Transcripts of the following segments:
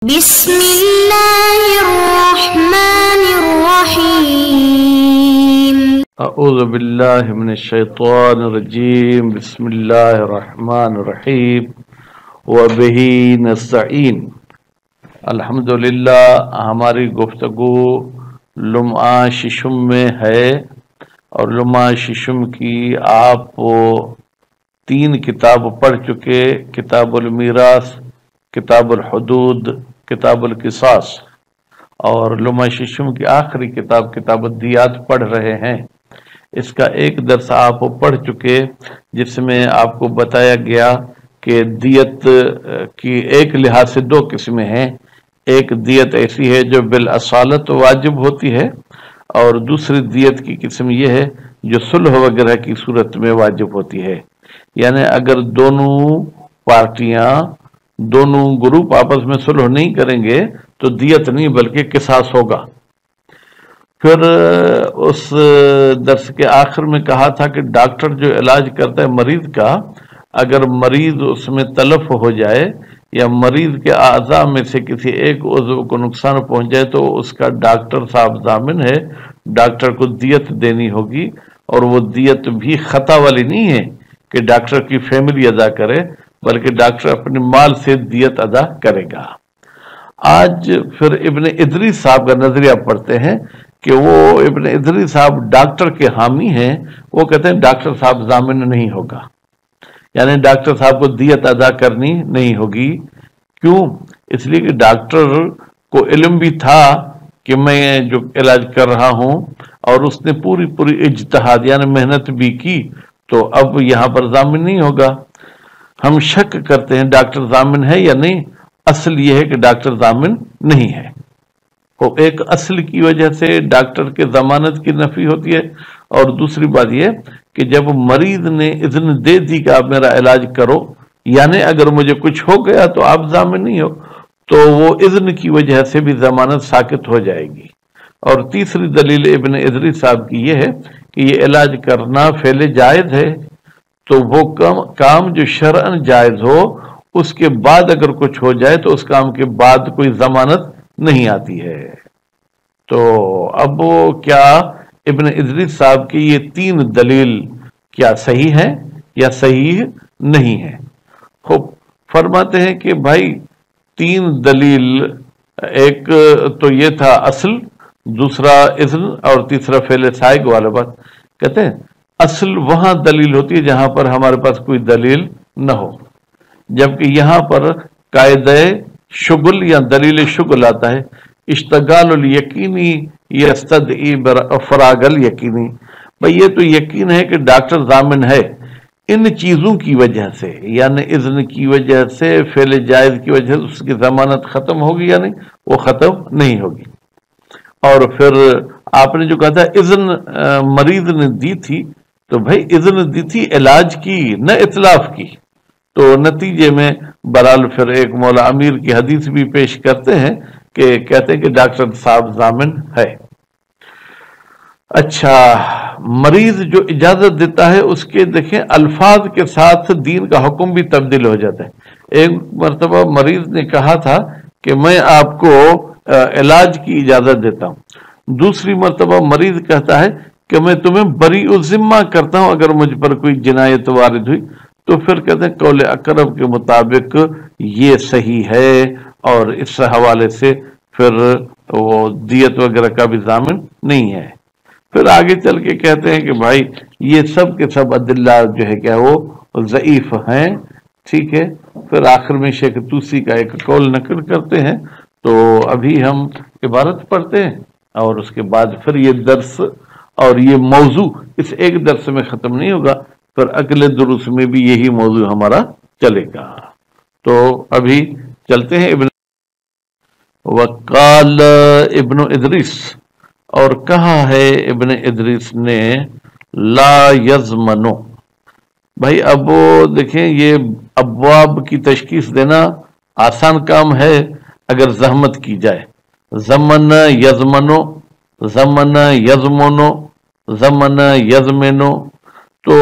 بسم الله الرحمن الرحيم. اعوذ باللہ من الشیطان الرجیم. بسم اللہ الرحمن الرحیم. وبہ نستعین. الحمدللہ. ہماری گفتگو لمعہ ششم میں ہے، اور لمعہ ششم کی آپ 3 کتاب پڑھ چکے: کتاب المیراث، کتاب الحدود، کتاب القصاص، اور لمعہ ششم کی آخری کتاب کتاب الدیات پڑھ رہے ہیں۔ اس کا ایک درس آپ پڑھ چکے جس میں آپ کو بتایا گیا کہ دیت کی ایک لحاظ سے 2 قسمیں ہیں۔ ایک دیت ایسی ہے جو بالاصالت واجب ہوتی ہے، اور دوسری دیت کی قسم یہ ہے جو صلح وغیرہ کی صورت میں واجب ہوتی ہے۔ یعنی اگر دونوں پارٹیاں، دونوں گروپ آپس میں صلح نہیں کریں گے تو دیت نہیں بلکہ قصاص ہوگا۔ پھر اس درس کے آخر میں کہا تھا کہ ڈاکٹر جو علاج کرتا ہے مریض کا، اگر مریض اس میں تلف ہو جائے یا مریض کے اعضاء میں سے کسی ایک عضو کو نقصان پہنچ جائے تو اس کا ڈاکٹر صاحب ضامن ہے، ڈاکٹر کو دیت دینی ہوگی، اور وہ دیت بھی خطا والی نہیں ہے کہ ڈاکٹر کی فیملی ادا کرے، بلکہ ڈاکٹر اپنے مال سے دیت ادا کرے گا۔ آج پھر ابن ادریس صاحب کا نظریہ پڑھتے ہیں کہ وہ ابن ادریس صاحب ڈاکٹر کے حامی ہیں۔ وہ کہتے ہیں ڈاکٹر صاحب ضامن نہیں ہوگا، یعنی ڈاکٹر صاحب کو دیت ادا کرنی نہیں ہوگی۔ کیوں؟ اس لیے کہ ڈاکٹر کو علم بھی تھا کہ میں جو علاج کر رہا ہوں، اور اس نے پوری اجتہاد یعنی محنت بھی کی، تو اب یہاں پر ضامن نہیں ہوگا۔ ہم شک کرتے ہیں ڈاکٹر ضامن ہے یا نہیں۔ اصل یہ ہے کہ ڈاکٹر ضامن نہیں ہے۔ وہ ایک اصل کی وجہ سے ڈاکٹر کے ضمانت کی نفی ہوتی ہے، اور دوسری بات یہ کہ جب مریض نے اذن دے دی کہ آپ میرا علاج کرو، یعنی اگر مجھے کچھ ہو گیا تو آپ ضامن نہیں ہو، تو وہ اذن کی وجہ سے بھی ضمانت ساقط ہو جائے گی۔ اور تیسری دلیل ابن ادریس صاحب کی یہ ہے کہ یہ علاج کرنا فعل جائز ہے، تو وہ کام جو شرعاً جائز ہو، اس کے بعد اگر کچھ ہو جائے تو اس کام کے بعد کوئی ضمانت نہیں آتی ہے۔ تو اب کیا ابن ادریس صاحب کی یہ 3 دلیل کیا صحیح ہیں یا صحیح نہیں ہیں؟ خوب فرماتے ہیں کہ بھائی 3 دلیل، ایک تو یہ تھا اصل، دوسرا اذن، اور تیسرا فعل سائق والا بات۔ کہتے ہیں اصل وہاں دلیل ہوتی ہے جہاں پر ہمارے پاس کوئی دلیل نہ ہو، جبکہ یہاں پر قاعدہ شغل یا دلیل شغل آتا ہے۔ اشتغال الیقینی یستدعی فراغ الیقینی۔ بھئی یہ تو یقین ہے کہ ڈاکٹر ضامن ہے ان چیزوں کی وجہ سے، یعنی اذن کی وجہ سے، فعل جائز کی وجہ سے اس کی ضمانت ختم ہوگی یا نہیں؟ وہ ختم نہیں ہوگی۔ اور پھر آپ نے جو کہا تھا اذن مریض نے دی تھی، تو بھائی اذن دی تھی علاج کی، نہ اطلاف کی۔ تو نتیجے میں برحال پھر ایک مولا امیر کی حدیث بھی پیش کرتے ہیں کہ کہتے ہیں کہ ڈاکٹر صاحب ضامن ہے۔ اچھا، مریض جو اجازت دیتا ہے اس کے دیکھیں الفاظ کے ساتھ دین کا حکم بھی تبدیل ہو جاتا ہے۔ ایک مرتبہ مریض نے کہا تھا کہ میں آپ کو علاج کی اجازت دیتا ہوں، دوسری مرتبہ مریض کہتا ہے کہ میں تمہیں بری الذمہ کرتا ہوں اگر مجھ پر کوئی جنایت وارد ہوئی، تو پھر کہتے ہیں قول اقرب کے مطابق یہ صحیح ہے، اور اس حوالے سے پھر وہ دیت وغیرہ کا بھی ضامن نہیں ہے۔ پھر آگے چل کے کہتے ہیں کہ بھائی یہ سب کے سب ادلہ جو ہے کیا وہ ضعیف ہیں، ٹھیک ہے۔ پھر آخر میں شیخ توسی کا ایک قول نقل کرتے ہیں۔ تو ابھی ہم عبارت پڑھتے ہیں، اور اس کے بعد پھر یہ درس اور یہ موضوع اس ایک درس میں ختم نہیں ہوگا، پھر اگلے دروس میں بھی یہی موضوع ہمارا چلے گا۔ تو ابھی چلتے ہیں وقال ابن ادریس، اور کہا ہے ابن ادریس نے لا یضمنو۔ بھائی اب دیکھیں یہ ابواب کی تشخیص دینا آسان کام ہے اگر زحمت کی جائے۔ ضمن یضمنو، ضمن یضمنو، ضمن یضمنو، تو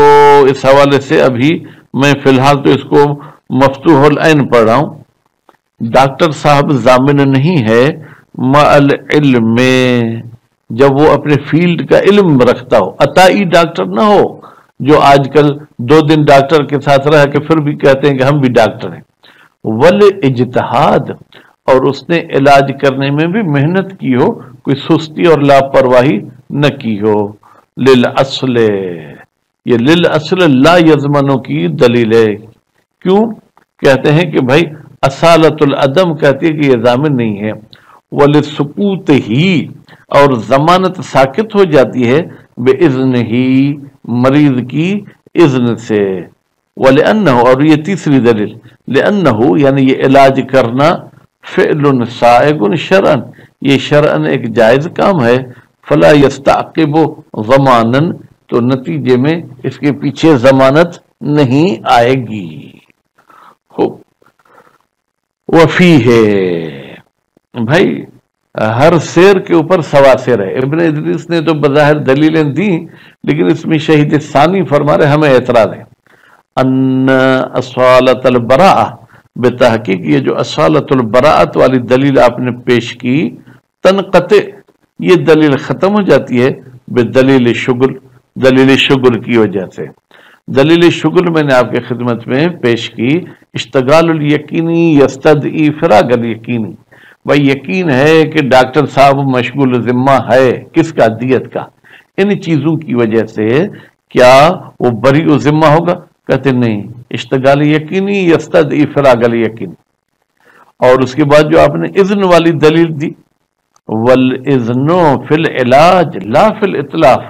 اس حوالے سے ابھی میں فی الحال تو اس کو مفتوح العین پڑھ رہا ہوں، ڈاکٹر صاحب ضامن نہیں ہے مع العلم، جب وہ اپنے فیلڈ کا علم رکھتا ہو، عطائی ڈاکٹر نہ ہو جو آج کل 2 دن ڈاکٹر کے ساتھ رہ کے پھر بھی کہتے ہیں کہ ہم بھی ڈاکٹر ہیں۔ والاجتہاد، اور اس نے علاج کرنے میں بھی محنت کی ہو، کوئی سستی اور لاپرواہی نہ کی ہو۔ للأصل، یہ للأصل لا یضمنوں کی دلیل ہے۔ کیوں کہتے ہیں کہ بھائی اصالت العدم کہتی ہے کہ یہ ضامن نہیں ہے، ولسقوط ہی، اور ضمانت ساقط ہو جاتی ہے باذن ہی، مریض کی اذن سے۔ ولأنہ، اور یہ تیسری دلیل، لأنہ یعنی یہ علاج کرنا فعل سائغ شرعا، یہ شرعاً ایک جائز کام ہے، فلا یستعقب ضمانا، تو نتیجے میں اس کے پیچھے ضمانت نہیں آئے گی۔ وفی ہے بھائی، ہر سیر کے اوپر سوا سیر ہے۔ ابن ادریس نے تو بظاہر دلیلیں دی، لیکن اس میں شہید ثانی فرما رہے ہمیں اعتراض ہے۔ ان اصالت البراءہ، بتحقیق یہ جو اصالت البراءت والی دلیل آپ نے پیش کی، تنقطع، یہ دلیل ختم ہو جاتی ہے بدلیل شغل، دلیل شغل کی وجہ سے۔ دلیل شغل میں نے آپ کے خدمت میں پیش کی، اشتغال الیقینی یستدعی فراغ الیقینی، بھائی یقین ہے کہ ڈاکٹر صاحب مشغول ذمہ ہے، کس کا؟ دیت کا۔ ان چیزوں کی وجہ سے کیا وہ بری و ذمہ ہوگا؟ کہتے نہیں، اشتغال یقینی یستدعی فراغ الیقینی۔ اور اس کے بعد جو آپ نے اذن والی دلیل دی، والاذن فی العلاج لا فی الاطلاف،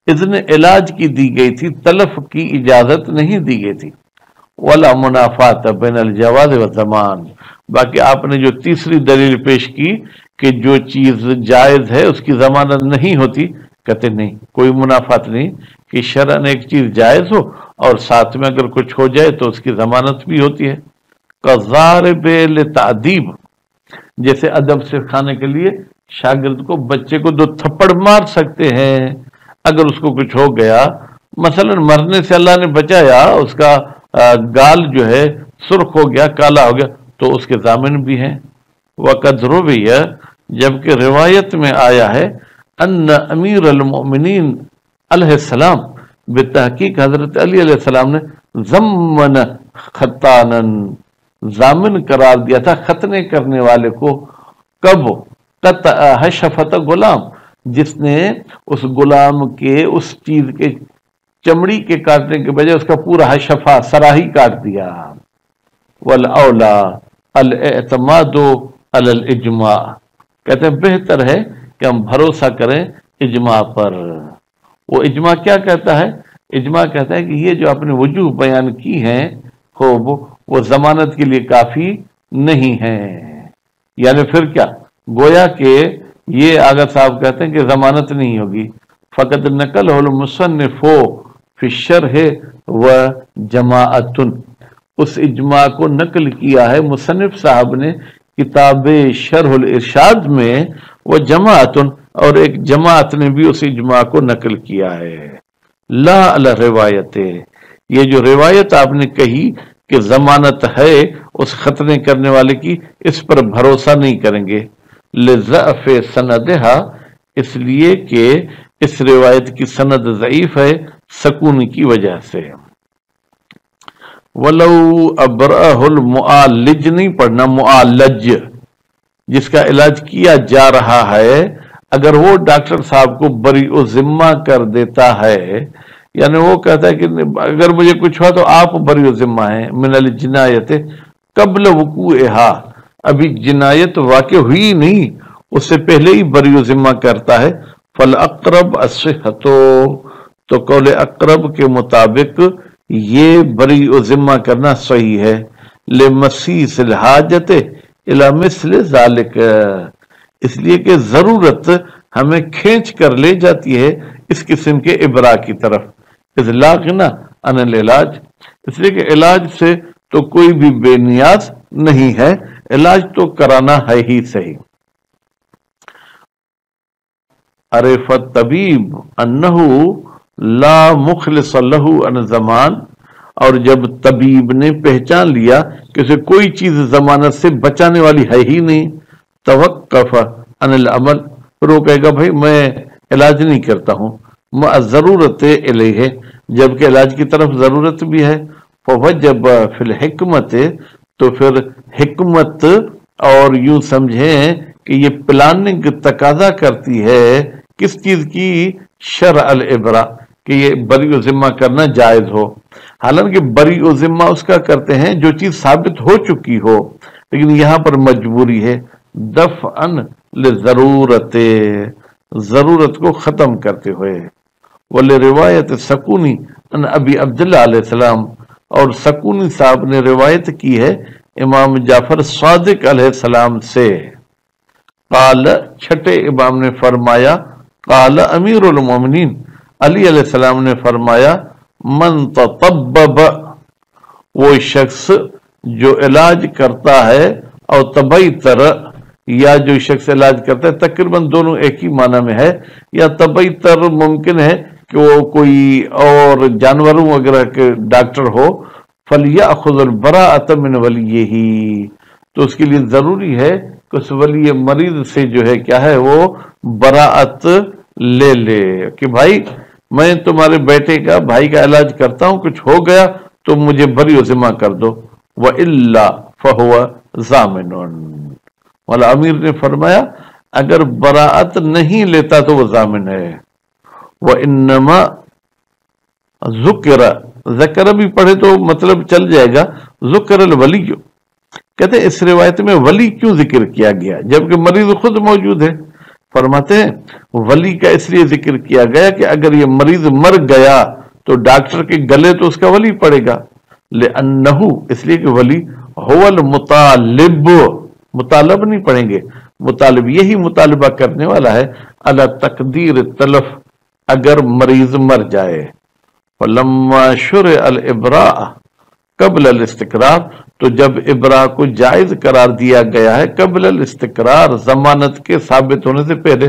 اذن علاج کی دی گئی تھی، تلف کی اجازت نہیں دی گئی تھی۔ ولا منافات بین الجواز والزمان، باقی آپ نے جو تیسری دلیل پیش کی کہ جو چیز جائز ہے اس کی ضمانت نہیں ہوتی، کہتے نہیں، کوئی منافات نہیں کہ شرعاً ایک چیز جائز ہو اور ساتھ میں اگر کچھ ہو جائے تو اس کی ضمانت بھی ہوتی ہے۔ کضارب لتعدیب، جیسے ادب سکھانے کے لیے شاگرد کو، بچے کو 2 تھپڑ مار سکتے ہیں اگر اس کو کچھ ہو گیا، مثلا مرنے سے اللہ نے بچایا، اس کا گال جو ہے سرخ ہو گیا، کالا ہو گیا، تو اس کے ضامن بھی ہیں۔ وقد روی، جبکہ روایت میں آیا ہے، ان امیر المؤمنین علیہ السلام، بتحقیق حضرت علی علیہ السلام نے ضمن ختانا، ضامن قرار دیا تھا ختنے کرنے والے کو۔ کب؟ قطع حشفت غلام، جس نے اس غلام کے اس چیز کے چمڑی کے کاٹنے کے بجائے اس کا پورا حشفہ سراہی کاٹ دیا۔ والاولا الاعتماد علی الاجماع، کہتے ہیں بہتر ہے کہ ہم بھروسہ کریں اجماع پر۔ وہ اجماع کیا کہتا ہے؟ اجماع کہتا ہے کہ یہ جو اپنے وجوہ بیان کی ہیں خوب، وہ ضمانت کے لیے کافی نہیں ہیں۔ یعنی پھر کیا؟ گویا کہ یہ آغا صاحب کہتے ہیں کہ ضمانت نہیں ہوگی۔ فقط نقل المصنف فی الشرح و جماعت، اس اجماع کو نقل کیا ہے مصنف صاحب نے کتاب شرح الارشاد میں، وہ جماعت، اور ایک جماعت نے بھی اس اجماع کو نقل کیا ہے۔ لا علی روایت، یہ جو روایت آپ نے کہی کہ ضمانت ہے اس ختنے کرنے والے کی، اس پر بھروسہ نہیں کریں گے۔ لضعف سندھا، اس لیے کہ اس روایت کی سند ضعیف ہے سکون کی وجہ سے۔ ولو ابرہ المعالج، نہیں پڑھنا معالج، جس کا علاج کیا جا رہا ہے، اگر وہ ڈاکٹر صاحب کو بری و ذمہ کر دیتا ہے، یعنی وہ کہتا ہے کہ اگر مجھے کچھ ہوا تو آپ بری و ذمہ ہیں، من الجنایت قبل وقوعها، ابھی جنایت واقع ہوئی نہیں، اس سے پہلے ہی بری و ذمہ کرتا ہے، فالاقرب الصحۃ، تو قول اقرب کے مطابق یہ بری و ذمہ کرنا صحیح ہے۔ لمسیس الحاجت الی مثل ذالک، اس لیے کہ ضرورت ہمیں کھینچ کر لے جاتی ہے اس قسم کے ابرا کی طرف۔ اذ لا غنی عن العلاج، اس لیے کہ علاج سے تو کوئی بھی بے نیاز نہیں ہے، علاج تو کرانا ہے ہی صحیح۔ عرف الطبیب انہ لا مخلص لہ عن زمان، اور جب طبیب نے پہچان لیا کہ اسے کوئی چیز ضمانت سے بچانے والی ہے ہی نہیں، توقف عن العمل، پھر وہ کہے گا بھائی میں علاج نہیں کرتا ہوں، مع ضرورت الیہ، جبکہ علاج کی طرف ضرورت بھی ہے، فوجب فی الحکمت، تو پھر حکمت اور یوں سمجھیں کہ یہ پلاننگ تقاضا کرتی ہے کس چیز کی، شرع الابرا، کہ یہ بری و ذمہ کرنا جائز ہو، حالانکہ بری و ذمہ اس کا کرتے ہیں جو چیز ثابت ہو چکی ہو، لیکن یہاں پر مجبوری ہے دفعا لضرورت، ضرورت کو ختم کرتے ہوئے، روایت سکونی ان ابی عبداللہ علیہ السلام، اور سکونی صاحب نے روایت کی ہے امام جعفر صادق علیہ السلام سے، قال، چھٹے امام نے فرمایا، قال امیر المومنین، علی علیہ السلام نے فرمایا، من تطبب، وہ شخص جو علاج کرتا ہے، اور تبیتر، یا جو شخص علاج کرتا ہے، تقریباً دونوں ایک ہی معنی میں ہے، یا تبیتر ممکن ہے کہ وہ کوئی اور جانوروں وغیرہ کے ڈاکٹر ہو، فَلْيَأْخُذُ الْبَرَاءَةَ مِنْ وَلِيِّهِ، تو اس کے لیے ضروری ہے کہ اس ولی مریض سے جو ہے کیا ہے وہ براعت لے لے، کہ بھائی میں تمہارے بیٹے کا، بھائی کا علاج کرتا ہوں، کچھ ہو گیا تو مجھے بری و ذمہ کر دو، وَإِلَّا فَهُوَ ضَامِنٌ، مولا امیر نے فرمایا اگر براعت نہیں لیتا تو وہ ضامن ہے، وَإِنَّمَا ذُكِرَ، ذکر بھی پڑھے تو مطلب چل جائے گا، ذکر الولی، کہتے ہیں اس روایت میں ولی کیوں ذکر کیا گیا جبکہ مریض خود موجود ہے؟ فرماتے ہیں ولی کا اس لیے ذکر کیا گیا کہ اگر یہ مریض مر گیا تو ڈاکٹر کے گلے تو اس کا ولی پڑے گا، لأنہ، اس لیے کہ ولی هو المطالب، مطالب نہیں پڑھیں گے، مطالب یہی مطالبہ کرنے والا ہے، علی تقدیر تلف، اگر مریض مر جائے، فلما شرع الابراء قبل الاستقرار، تو جب ابراء کو جائز قرار دیا گیا ہے قبل الاستقرار، ضمانت کے ثابت ہونے سے پہلے،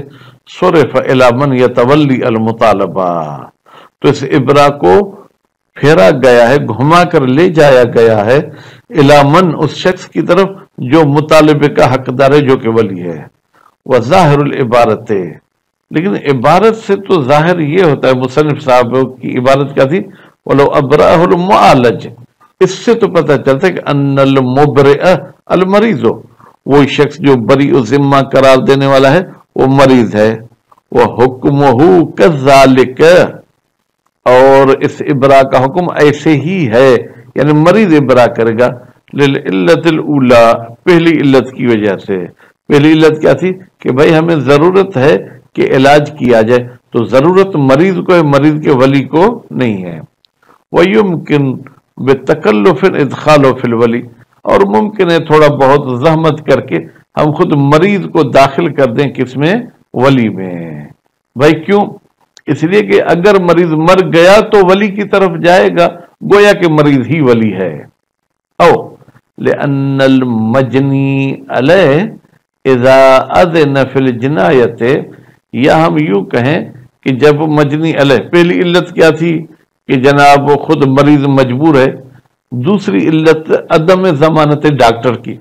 صرف الی من یتولی المطالبہ، تو اس ابراء کو پھیرا گیا ہے، گھما کر لے جایا گیا ہے، الی من، اس شخص کی طرف جو مطالبے کا حقدار ہے، جو کہ ولی ہے، وظاہر العبارت، لیکن عبارت سے تو ظاہر یہ ہوتا ہے، مصنف صاحب کی عبارت کیا تھی، وَلَوْ أَبْرَأَهُ الْمُعَالَجِ، اس سے تو پتہ چلتا ہے کہ ان المبرئ المریض، وہ شخص جو بری و ذمہ قرار دینے والا ہے وہ مریض ہے، وَحُكْمُهُ كَذَلِكَ، اور اس ابراء کا حکم ایسے ہی ہے، یعنی مریض ابراء کرے گا، للعلت الاولی، پہلی علت کی وجہ سے، پہلی علت کیا تھی کہ بھائی ہمیں ضرورت ہے کہ علاج کیا جائے، تو ضرورت مریض کو ہے، مریض کے ولی کو نہیں ہے، وَيُمْكِنْ بِتَكَلُّفٍ إِدْخَالُ فِي الْوَلِي، اور ممکن ہے تھوڑا بہت زحمت کر کے ہم خود مریض کو داخل کر دیں کس میں، ولی میں، بھائی کیوں؟ اس لیے کہ اگر مریض مر گیا تو ولی کی طرف جائے گا، گویا کہ مریض ہی ولی ہے، او لأن المجنی علیہ اذا اذن فی الجنایت، یا ہم یوں کہیں کہ جب مجنی علیہ، پہلی علت کیا تھی کہ جناب وہ خود مریض مجبور ہے، دوسری علت عدم ضمانت ڈاکٹر کی،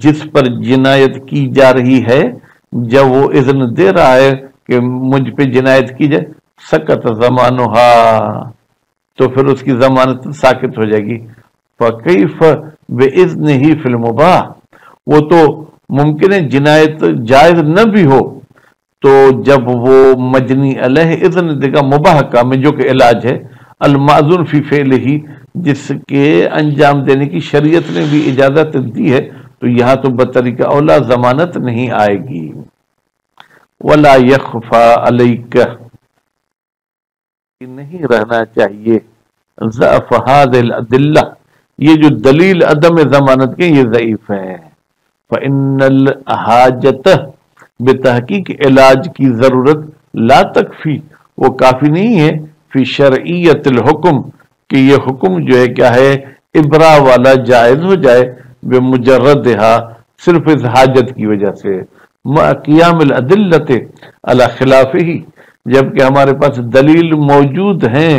جس پر جنایت کی جا رہی ہے جب وہ اذن دے رہا ہے کہ مجھ پہ جنایت کی جائے، سکت زمانہا، تو پھر اس کی ضمانت ساکت ہو جائے گی، فکیف بإذنہ فی المباح، وہ تو ممکن ہے جنایت جائز نہ بھی ہو، تو جب وہ مجنی علیہ اذن دے گا مباح کام میں جو کہ علاج ہے، المعذور فی فعلہ، جس کے انجام دینے کی شریعت نے بھی اجازت دی ہے، تو یہاں تو بطریقہ اولا ضمانت نہیں آئے گی، ولا یخفی علیک، نہیں رہنا چاہیے، ضعف هذه الادلہ، یہ جو دلیل عدم ضمانت کے یہ ضعیف ہے، فإن الحاجت، بتحقیق علاج کی ضرورت، لا تکفی، وہ کافی نہیں ہے، فی شرعیت الحکم، کہ یہ حکم جو ہے کیا ہے ابراء والا جائز ہو جائے، بمجردہا، صرف اس حاجت کی وجہ سے، مع قیام الادلت علی خلافہ، جبکہ ہمارے پاس دلیل موجود ہیں